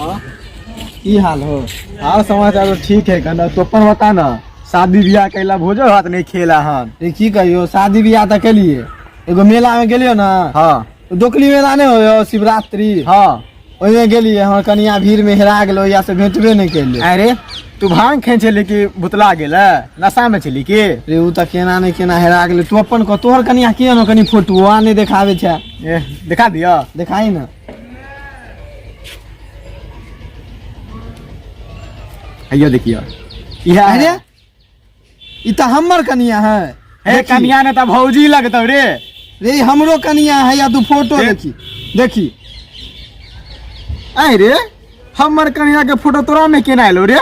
की हाल हो? हाँ समाचार तो ठीक है कहना तो अपन बता ना शादी ब्याह कैला भोजो भात नहीं खेला हन की कहियो शादी ब्याह तो केलिए एगो मेला में गेलियो ना। हाँ दोकली मेला नहीं हो शिवरात्रि। हाँ ओमे गेलिए हमर कनिया भीड़ में हेरा गेलो या से भेटबे नहीं केलिए। अरे तू भांग खेन चली कि बुतला गेला नशा में चली के रे उ त केना नहीं केना हेरा गेले तू अपन को तोहर कनिया के न कनी फोटो आ नहीं देखावे छ ए दिखा दियो दिखाई ना आइयो देखियो इहा अरे ई त हमर कनिया है ए कनिया ने त भौजी लगतौ रे रे हमरो कनिया है या तू फोटो देखी देखी आई रे हमर कनिया के फोटो तोरा में केना आइलो रे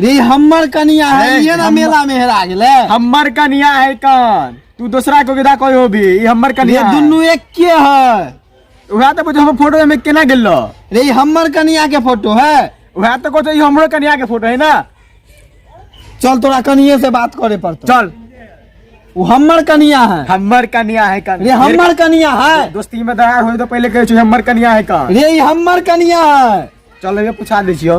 रे हमर कनिया है ये ना मेला में हेरा गेले हमर कनिया है कौन तू दूसरा को विदा कोई हो भी ई हमर कनिया ये दुनु एक के है उहा त बुझ हम फोटो में केना गेलो रे हमर कनिया के फोटो है उहा त को ई हमरो कनिया के फोटो है ना चल तोरा कनिये से बात करे पड़तो चल वो हमर कनिया है कन रे हमर कनिया है दोस्ती में दरार होई तो पहले कहे छ हमर कनिया है कन रे ई हमर कनिया है चल ये पूछा दे छियो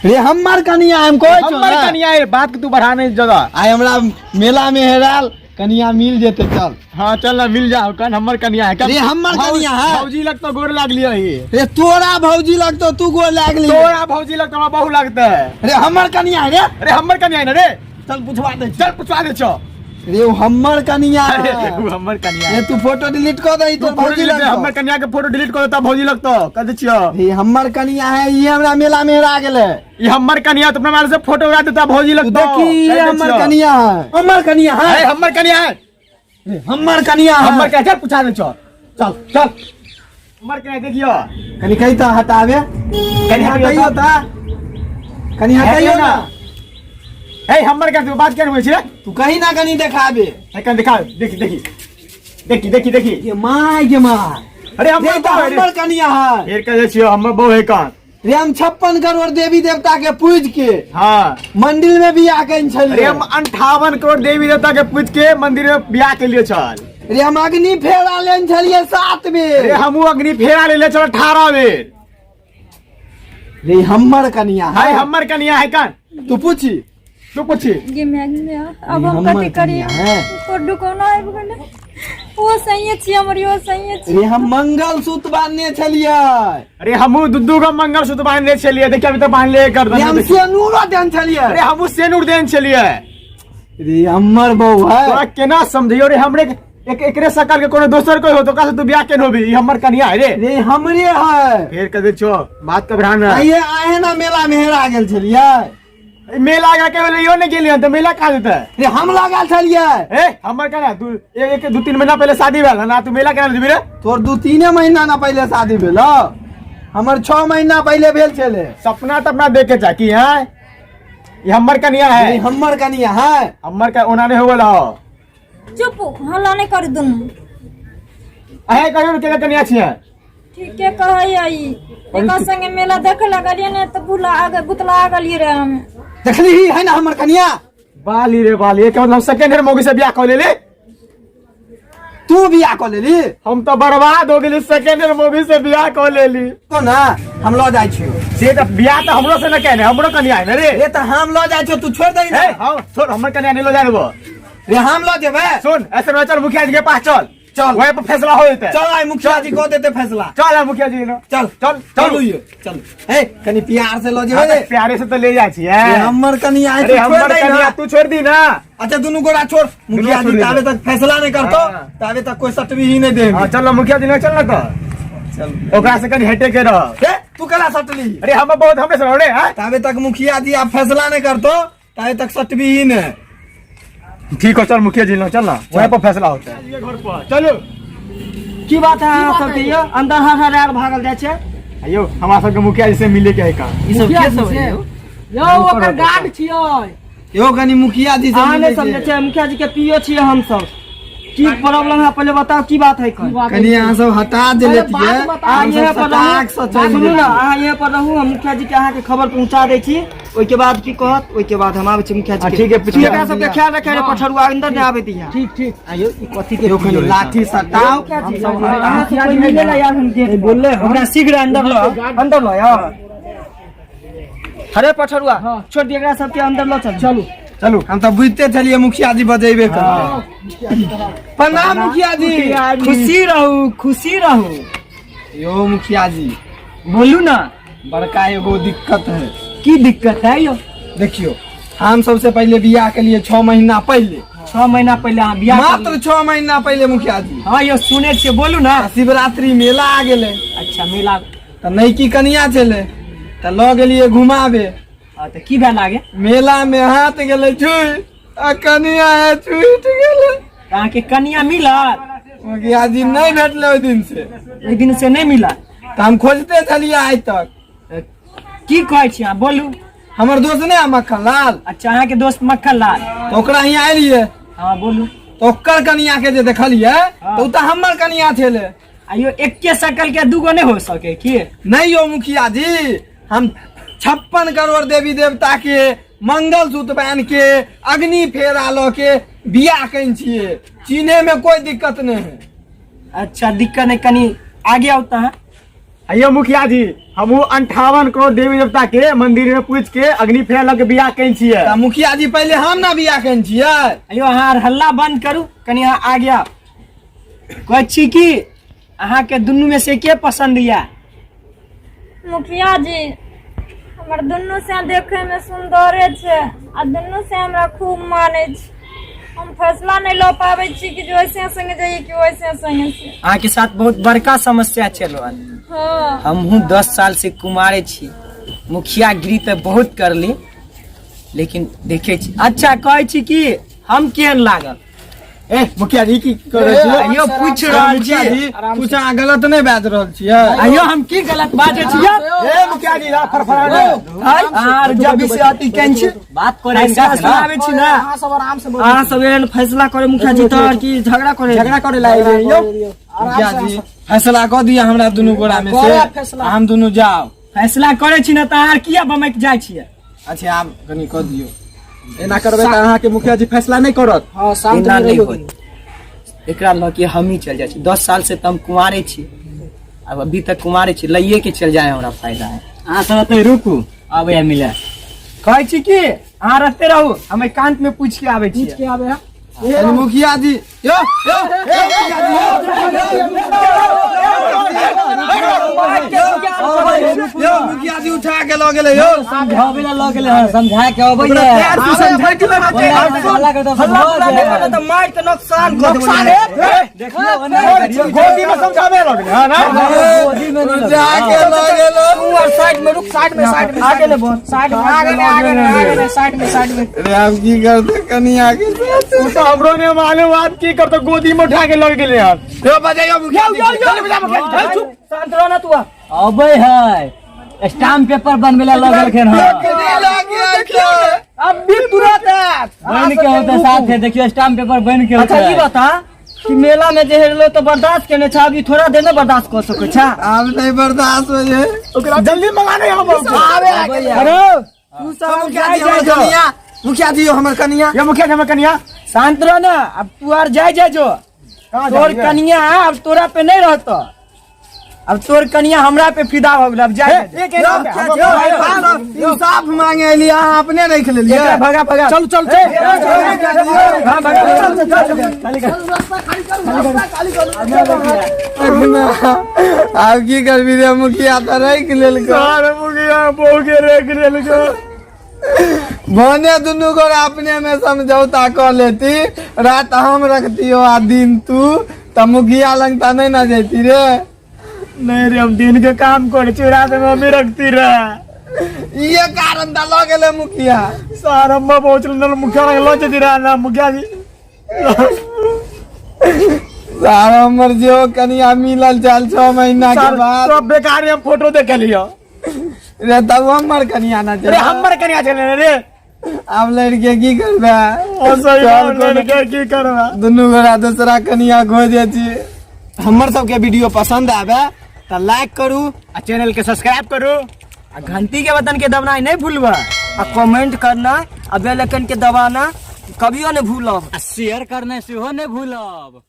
रे हमर कनिया हम कोई हमर कनिया है बात के तू बढ़ाने जगह आय हमरा मेला में हेराल कनिया मिल जेते चल। हां चल ना मिल जाओ कन हमर कनिया है रे हमर कनिया है भौजी लगतो गोर लाग लियो ही रे तोरा भौजी लगतो तू गोर लाग लियो तोरा भौजी लगतो हमरा बहु लगता है रे हमर कनिया है रे हमर कनिया है ना रे चल पूछवा दे छ रे हमर कनिया है तू हमर कनिया है तू फोटो डिलीट कर दई तो भौजी लगतो हमर कनिया के फोटो डिलीट कर देता भौजी लगतो कह दे छियो रे हमर कनिया है ये हमरा मेला में हेरा गेले ई हमर कनिया तो अपना मार से फोटो उड़ा देता भौजी लगतो देखी ये हमर कनिया है हमर कनिया है रे हमर कनिया हमर के चल पूछा दे छ चल हमर के देखियो कनी कही त हटावे कनी हटाइयो त कनी हटाइयो ना ए हमर के तू बात कर होय छै तू कहीं ना कहीं देखाबे है कन दिखा देखी ये माय अरे हमर कनिया है फेर कहे छियो हमर बहू है कन रे हम 56 करोड़ देवी देवता के पूज के हां मंदिर में बियाह कइन छलिए रे हम 58 करोड़ देवी देवता के पूज के मंदिर में बियाह के लिए चल रे हम अग्नि फेरा लेन छलिए 7 बेर रे हमहु अग्नि फेरा ले चल 18 बेर रे हमर कनिया है कन तू पूछी ये मैगने अब हम कथि करिए फोटो कोना है बगने वो सही छी हमरियो सही छी रे हम मंगलसूत्र बांधने छलिए अरे हमहु दुद्दू का मंगलसूत्र बांधने छलिए देखिए अभी तो बांध ले कर दे हम सेनूर देन छलिए अरे हमहु सेनूर देन छलिए रे हमर बहू है तोरा केना समझियो रे हमरे एकरे सकल के कोनो दोसर कोई हो तो का तू बियाह केन होबी ई हमर कनिया है रे हमरे है फेर कह दे छो बात का ध्यान रख ये आए ना मेला में हेरा गेल छलिए मेला लगा के यो नहीं गेलिए तो मेला कहां देता रे हम लगाल छलिए ए हमर कना तू एक 2-3 महीना पहले शादी भेल ना तू मेला केना दिबी रे तोर 2-3 महीना ना पहले शादी भेल हमर 6 महीना पहले भेल छले सपना तपना देखे जा की है ये हमर कनिया है हमर का ओना नहीं होवल हो चुप हल्ला नहीं कर दुन अहे कहियो के कनिया छिए ठीक है कहई आई एका संगे मेला देखे लगलिए ने तो बुतला आ गलिए रे हम देखली है ना हमर कनिया बाली रे बाली के मतलब सेकंड हैंड मोगी से बियाह कर लेली तू बियाह कर लेली हम तो बर्बाद हो गेली सेकंड हैंड मोगी से बियाह कर लेली तो ना हम लो जाय छियो से तो बियाह तो हमरो से न कहने हमरो कनिया है रे ये तो हम लो जाय छियो तू छोड़ दे रे हां छोड़ हमर कनिया नहीं लो जाय देबो रे हम लो देबे सुन ऐसे में चल मुखिया जी के पास चल वहीं पर फैसला हो जाता है चल आई मुखिया जी को देते फैसला चल आई मुखिया जी चल ए कनी प्यार से लो जे प्यारे से तो ले जाय छी है हमर कनिया है हमर कनिया तू छोड़ दी ना अच्छा दोनों गोरा छोड़ मुखिया जी तावे तक फैसला नहीं करतो तावे तक कोई सटवी ही नहीं दे हां चल मुखिया जी ने चल ना तो चल ओकरा से कनी हटे के रह ए तू कला सटली अरे हम बहुत हमरे से रे हां तावे तक मुखिया जी आप फैसला नहीं करतो तावे तक सटवी ही नहीं ठीक हो चल मुखिया जी चल ना वहीं पर फैसला होता है घर पर चलो की बात है सब के अंदर हर भागल जाय छै अयो हमरा सब के मुखिया जी से मिले के है का ई सब के सब है यो ओकर गार्ड छियो यो कनी मुखिया जी से मिले समझे छै मुखिया जी के पियो छियै हम सब की प्रॉब्लम है पहले बताओ की बात है कनी यहां सब हटा दे लेतिए आ ये पर सुनू ना आ ये पर रहू हम मुखिया जी के अहाँ के खबर पहुंचा दै छी ओइ के बाद की कहत ओइ के बाद हम आबै छी मुखिया जी ठीक है पिछिया सब के ख्याल रखे रे पछरुआ अंदर नहीं आबै दिया ठीक आयो ई कथि के रोकनी लाठी सटाओ हम सब अहाँ से कोई मिले ला यार हम बोलले हमरा शीघ्र अंदर लो यार अरे पठरुआ छोड़ दिए एकरा सबके अंदर लो चलू चलू हम तो बुझते चलिए मुखिया जी बजेबे प्रणाम मुखिया जी खुशी रहू यो मुखिया जी बोलू ना बड़का एगो दिक्कत है की दिक्कत है यो देखियो हम सबसे पहले बियाह के लिए 6 महीना पहले हम बियाह मात्र 6 महीना पहले मुखिया जी हाँ यो सुने छे बोलू ना शिवरात्रि मेला आ गेले अच्छा मेला तो नैकी कनिया चले तो ल गेलिए घुमावे तो की भेल आगे मेला में हाथ गेले छुई आ कनिया है छुईट गेले कहां के कनिया मिला मुखिया जी नहीं भेटले ओई दिन से नहीं मिला तो हम खोजते चलिए आज तक की कहै छी आ बोलू हमर दोस्त ने मक्खन लाल अच्छा अहाँ के दोस्त मक्खन लाल तो ओकरा यहाँ आइलिए हाँ बोलू तो ओकर कनिया के जे देखलिए तो त हमर कनिया छेले आइयो एके शकल के दूगो नहीं हो सके की नहीं यो मुखिया जी हम 56 करोड़ देवी देवता के मंगल सूत्र पहन के अग्नि फेरा लो के बियाह कइन छिए चीने में कोई दिक्कत नहीं है अच्छा दिक्कत नहीं कनी आगे होता है अयो मुखिया जी हम 58 करोड़ देवी देवता के मंदिर में पूछ के अग्नि फेरा लो के बियाह कइन छिए मुखिया जी पहले हम ना बियाह कइन छिए अयो अहाँ हल्ला बंद करू कनी अहाँ आ गया कहै छी की अहाँ के दुनू में से के पसंद या मुखिया जी हमर दुनू से देखे में सुंदरे छे आ दुनू से हमरा खूब माने छे हम फैसला नहीं लो पावे छी कि जो ऐसे संगे जाइए कि वैसे संगे से अहाँ के साथ बहुत बड़का समस्या चल रहा है हाँ हमहू 10 साल से कुमारे छी मुखिया गिरी तो बहुत करली लेकिन देखे छी अच्छा कहे छी कि हम केहन लागल ए मुखिया जी की करे छी आइयो पूछ रहल छी कुछ गलत नहीं बात रहल छी आइयो हम की गलत बाजै छी ए मुखिया जी फरफरा आर जब भी से अति केन छी बात करे सुनावे छी ना अहाँ सब एहन फैसला करे मुखिया जी तो की झगड़ा करे लागे यो मुखिया जी फैसला कर दिया हमरा दुनू गोरा में से हम दुनू जाओ फैसला करे छी ना त आर किया बमक जाय छी अच्छा आप कनी कर दियो एना करबे त अहाँ के मुखिया जी फैसला नहीं करत हां शांत नहीं होत एकरा ल के हम ही चल जाय छी 10 साल से त हम कुमारे छी अब अभी तक कुमारे छी लइए के चल जाए हमरा फायदा है अहाँ सब त रुकू आबे मिले कहै छी कि अहाँ रहते रहू हम एकांत में पूछ के आबै छी मुखिया जी यो मुखिया जी उठा के ल गेले यो समझावे ला ल गेले समझा के अबै तू समझाइ के त मार के नुकसान है देखियो गोदी में समझावे ल गेले ना गोदी में उठा के ल गेलो तू और साइड में रुक साइड में आगे ले बहुत साइड में आगे साइड में अरे आप की करते कनी आगे तू तो हमरो ने मालूम बात की करते गोदी में उठा के ल गेले यार यो बजाइयो मुखिया चल बजा मुखिया चुप शांत रह ना तू अबे है स्टाम्प पेपर बनवेला लगल खेन अब भी तुरंत बन के होते साथ है देखियो स्टाम्प पेपर बन के होते अच्छा ई बता कि मेला में जे हेलो तो बर्दाश्त करने छा अभी थोड़ा देर में बर्दाश्त कर सके छा अब नहीं बर्दाश्त हो जे ओकरा जल्दी मंगाने हम अरे तू सब मुखिया जी हमर कनिया ये मुखिया हमर कनिया शांत रह ना अब तू आर जाय जो तोर कनिया अब तोरा पे नहीं रहतो अब तोर कनिया हमरा पे फिदा हो गेल अब जाय साफ मांगे लिया अपने रख ले लिया भगा चल हां आप की कर भी रे मुखिया तो रख लेल सारे मुखिया बोगे रख लेल भने दुनू को अपने में समझौता कर लेती रात हम रखती हो आ दिन तू त मुखिया लगता नहीं ना जाती रे नहीं रे हम दिन के काम करे छी रात में मम्मी रखती रे ये कारण त ल गेले मुखिया सारा म पहुंचल न मुखिया ल जती रे ना मुखिया जी सारा मर जो कनिया मिलल चल 6 महीना के बाद सब बेकार में फोटो देख लियो रे तब हमर कनिया ना रे हमर कनिया चले रे अब लड़के की करबे ओ सही लड़के की करबे दुनू गोरा दूसरा कनिया खोजे छी हमर सब के वीडियो पसंद आवे तो लाइक करू आ चैनल के सब्सक्राइब करू आ घंटी के बटन के दबाना नहीं भूलबा आ कमेंट करना आ बेल आइकन के दबाना कभियो नहीं भूलब शेयर करने से हो नहीं भूलब।